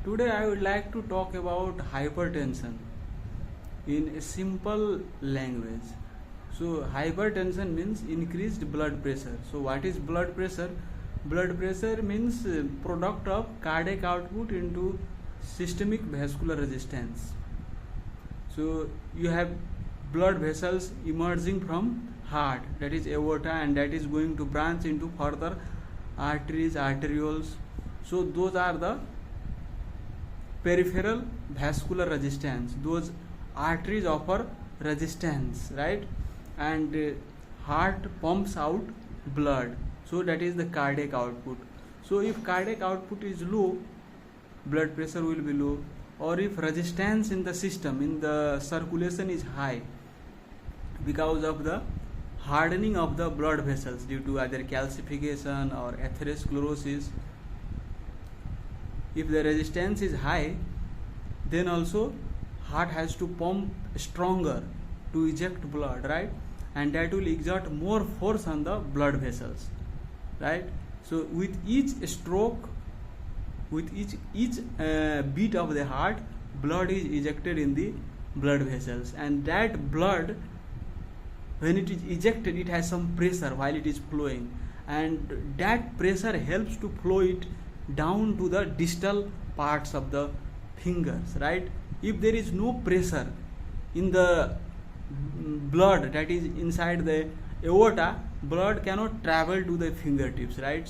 Today I would like to talk about hypertension in a simple language. So hypertension means increased blood pressure. So what is blood pressure? Blood pressure means product of cardiac output into systemic vascular resistance. So you have blood vessels emerging from heart, that is aorta, and that is going to branch into further arteries, arterioles. So those are the peripheral vascular resistance. Those arteries offer resistance, right? And heart pumps out blood, so that is the cardiac output. So if cardiac output is low, blood pressure will be low, or if resistance in the system, in the circulation is high because of the hardening of the blood vessels due to either calcification or atherosclerosis. If the resistance is high, then also heart has to pump stronger to eject blood, right? And that will exert more force on the blood vessels, right? So with each stroke, with each beat of the heart, blood is ejected in the blood vessels, and that blood, when it is ejected, it has some pressure while it is flowing, and that pressure helps to flow it down to the distal parts of the fingers, right? If there is no pressure in the blood that is inside the aorta, blood cannot travel to the fingertips, right?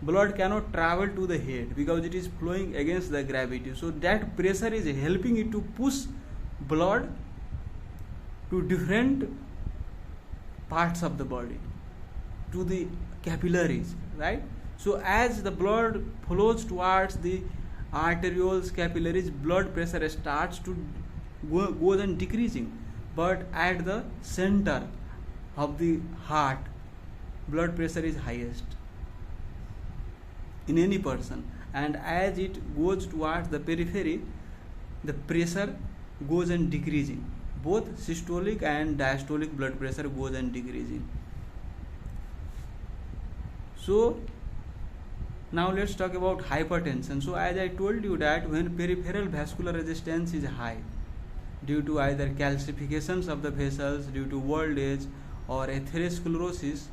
Blood cannot travel to the head because it is flowing against the gravity. So that pressure is helping it to push blood to different parts of the body, to the capillaries, right? So as the blood flows towards the arterioles, capillaries, blood pressure starts to goes on decreasing. But at the center of the heart, blood pressure is highest in any person, and as it goes towards the periphery, the pressure goes on decreasing. Both systolic and diastolic blood pressure goes on decreasing. So now let's talk about hypertension. So as I told you that when peripheral vascular resistance is high due to either calcifications of the vessels, due to old age, or atherosclerosis,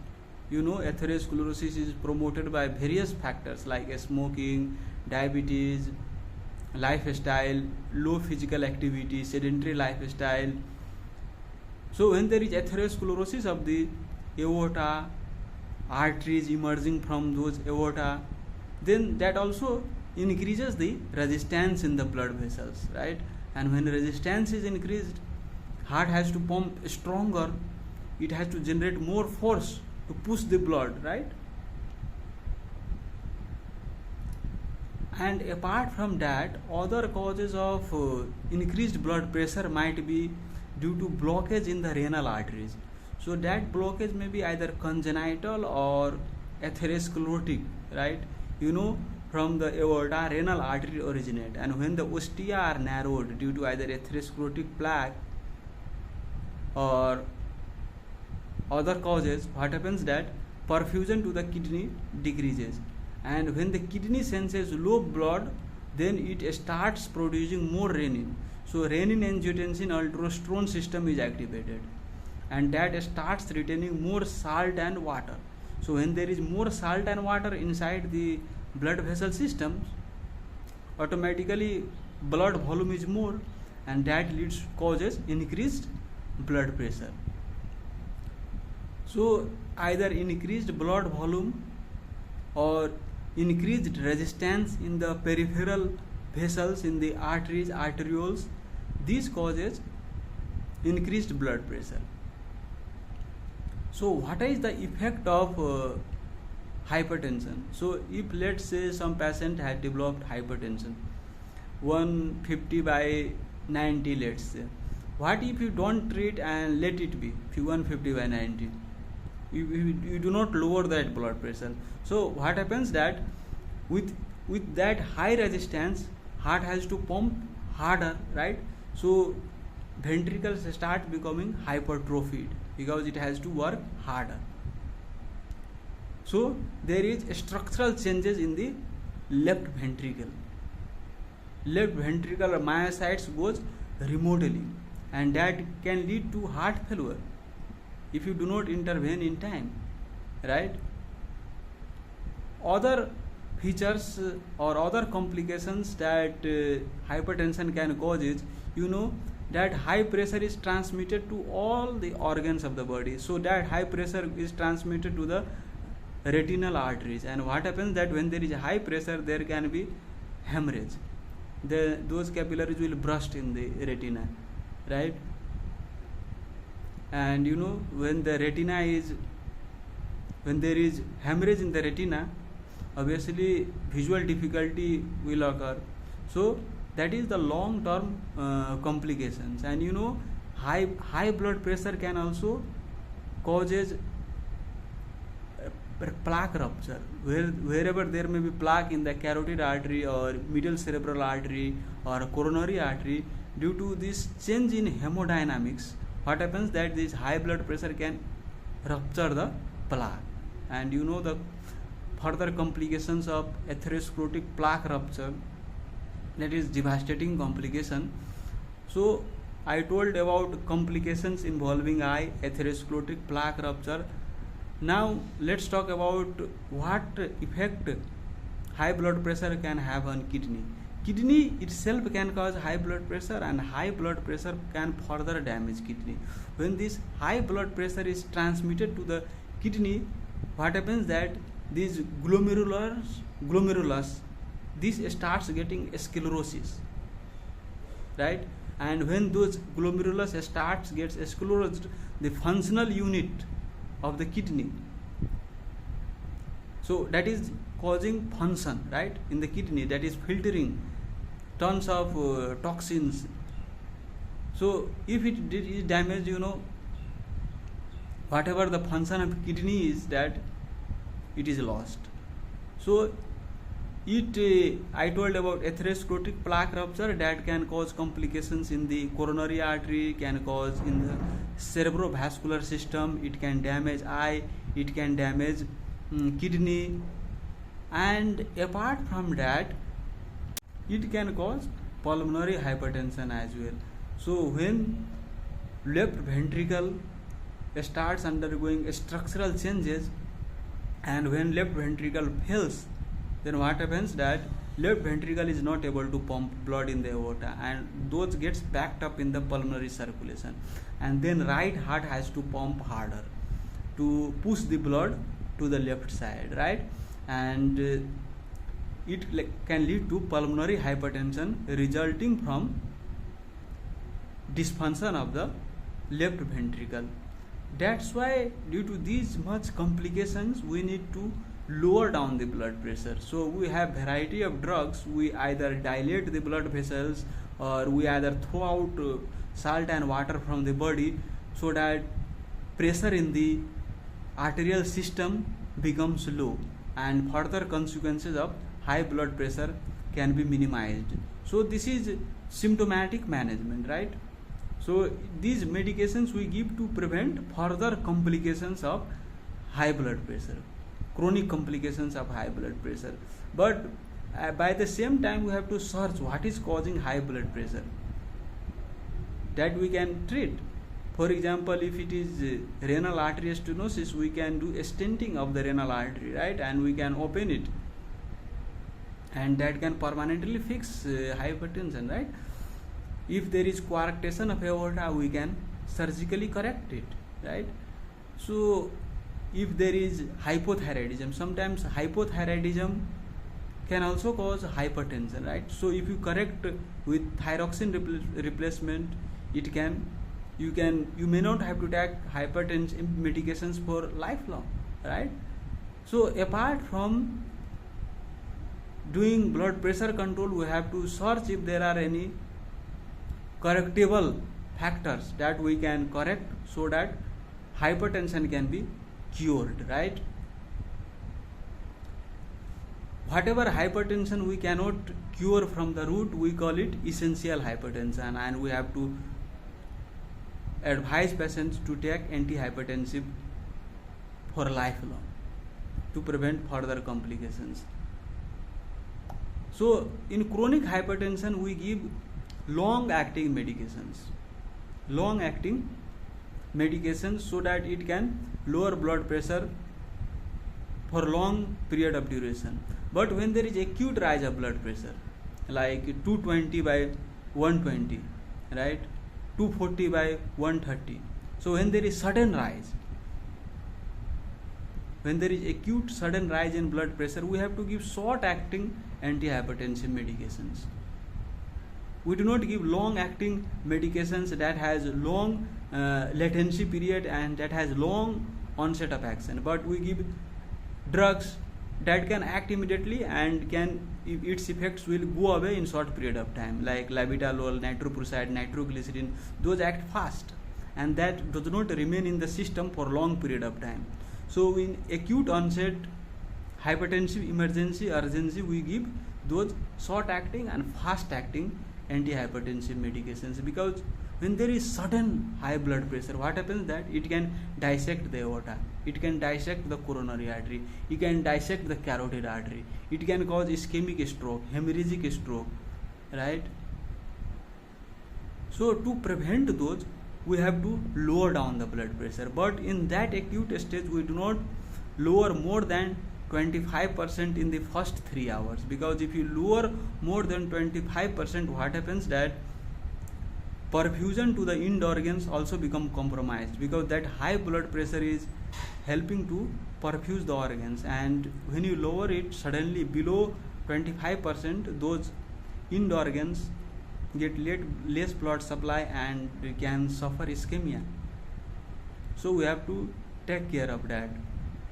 you know atherosclerosis is promoted by various factors like smoking, diabetes, lifestyle, low physical activity, sedentary lifestyle. So when there is atherosclerosis of the aorta, arteries emerging from those aorta, then that also increases the resistance in the blood vessels, right? And when resistance is increased, heart has to pump stronger, it has to generate more force to push the blood, right? And apart from that, other causes of increased blood pressure might be due to blockage in the renal arteries. So that blockage may be either congenital or atherosclerotic, right? You know, from the aorta, renal artery originate, and when the ostia are narrowed due to either atherosclerotic plaque or other causes, what happens that perfusion to the kidney decreases, and when the kidney senses low blood, then it starts producing more renin. So renin, angiotensin, aldosterone system is activated, and that starts retaining more salt and water. So when there is more salt and water inside the blood vessel systems, automatically blood volume is more, and that causes increased blood pressure. So either increased blood volume or increased resistance in the peripheral vessels, in the arteries, arterioles, these causes increased blood pressure. So what is the effect of hypertension? So if let's say some patient had developed hypertension 150 by 90, let's say, what if you don't treat and let it be 150 by 90? You do not lower that blood pressure. So what happens that with that high resistance, heart has to pump harder, right? So ventricles start becoming hypertrophied because it has to work harder. So there is structural changes in the left ventricle. left ventricular myocytes goes remotely, and that can lead to heart failure if you do not intervene in time, right? Other features or other complications that hypertension can cause is, that high pressure is transmitted to all the organs of the body. So that high pressure is transmitted to the retinal arteries, and what happens that when there is high pressure, there can be hemorrhage. Those capillaries will burst in the retina, right? And when there is hemorrhage in the retina, obviously visual difficulty will occur. So that is the long term complications. And high blood pressure can also causes plaque rupture. Wherever there may be plaque in the carotid artery or middle cerebral artery or coronary artery, due to this change in hemodynamics, what happens that this high blood pressure can rupture the plaque. And the further complications of atherosclerotic plaque rupture, that is devastating complication. So I told about complications involving eye, atherosclerotic plaque rupture. Now let's talk about what effect high blood pressure can have on kidney. Kidney itself can cause high blood pressure, and high blood pressure can further damage kidney. When this high blood pressure is transmitted to the kidney, what happens that these glomerulus, this starts getting sclerosis, right? And when those glomerulus gets sclerosed, the functional unit of the kidney, so that is causing function, right, in the kidney, that is filtering tons of toxins. So if it is damaged, whatever the function of kidney is, that it is lost. So I told about atherosclerotic plaque rupture that can cause complications in the coronary artery, can cause in the cerebrovascular system, it can damage eye, it can damage kidney, and apart from that, it can cause pulmonary hypertension as well. So when left ventricle starts undergoing structural changes, and when left ventricle fails, then what happens that left ventricle is not able to pump blood in the aorta, and those gets backed up in the pulmonary circulation, and then right heart has to pump harder to push the blood to the left side, right? And it can lead to pulmonary hypertension resulting from dysfunction of the left ventricle. That's why due to these much complications, we need to lower down the blood pressure. So we have variety of drugs. We either dilate the blood vessels, or we either throw out salt and water from the body, so that pressure in the arterial system becomes low, and further consequences of high blood pressure can be minimized. So this is symptomatic management, right? So these medications we give to prevent further complications of high blood pressure, chronic complications of high blood pressure. But by the same time, we have to search what is causing high blood pressure, that we can treat. For example, if it is renal artery stenosis, we can do a stenting of the renal artery, right? And we can open it, and that can permanently fix hypertension, right? If there is coarctation of aorta, we can surgically correct it, right? So if there is hypothyroidism, sometimes hypothyroidism can also cause hypertension, right? So if you correct with thyroxine replacement, you may not have to take hypertension medications for lifelong, right? So apart from doing blood pressure control, we have to search if there are any correctable factors that we can correct, so that hypertension can be cured, right? Whatever hypertension we cannot cure from the root, we call it essential hypertension, and we have to advise patients to take antihypertensive for lifelong to prevent further complications. So in chronic hypertension we give long acting medications, so that it can lower blood pressure for long period of duration. But when there is acute rise of blood pressure, like 220 by 120, right, 240 by 130, so when there is sudden rise, when there is acute sudden rise in blood pressure, we have to give short acting antihypertensive medications. We do not give long acting medications that has long latency period and that has long onset of action, but we give drugs that can act immediately and its effects will go away in short period of time, like labetalol, nitroprusside, nitroglycerin. Those act fast and that does not remain in the system for long period of time. So in acute onset hypertensive emergency urgency, we give those short acting and fast acting antihypertensive medications, because when there is sudden high blood pressure, what happens that it can dissect the aorta, it can dissect the coronary artery, it can dissect the carotid artery, it can cause ischemic stroke, hemorrhagic stroke, right? So to prevent those, we have to lower down the blood pressure, but in that acute stage we do not lower more than 25% in the first 3 hours, because if you lower more than 25%, what happens that perfusion to the end organs also become compromised, because that high blood pressure is helping to perfuse the organs, and when you lower it suddenly below 25%, those end organs get less blood supply and can suffer ischemia. So we have to take care of that.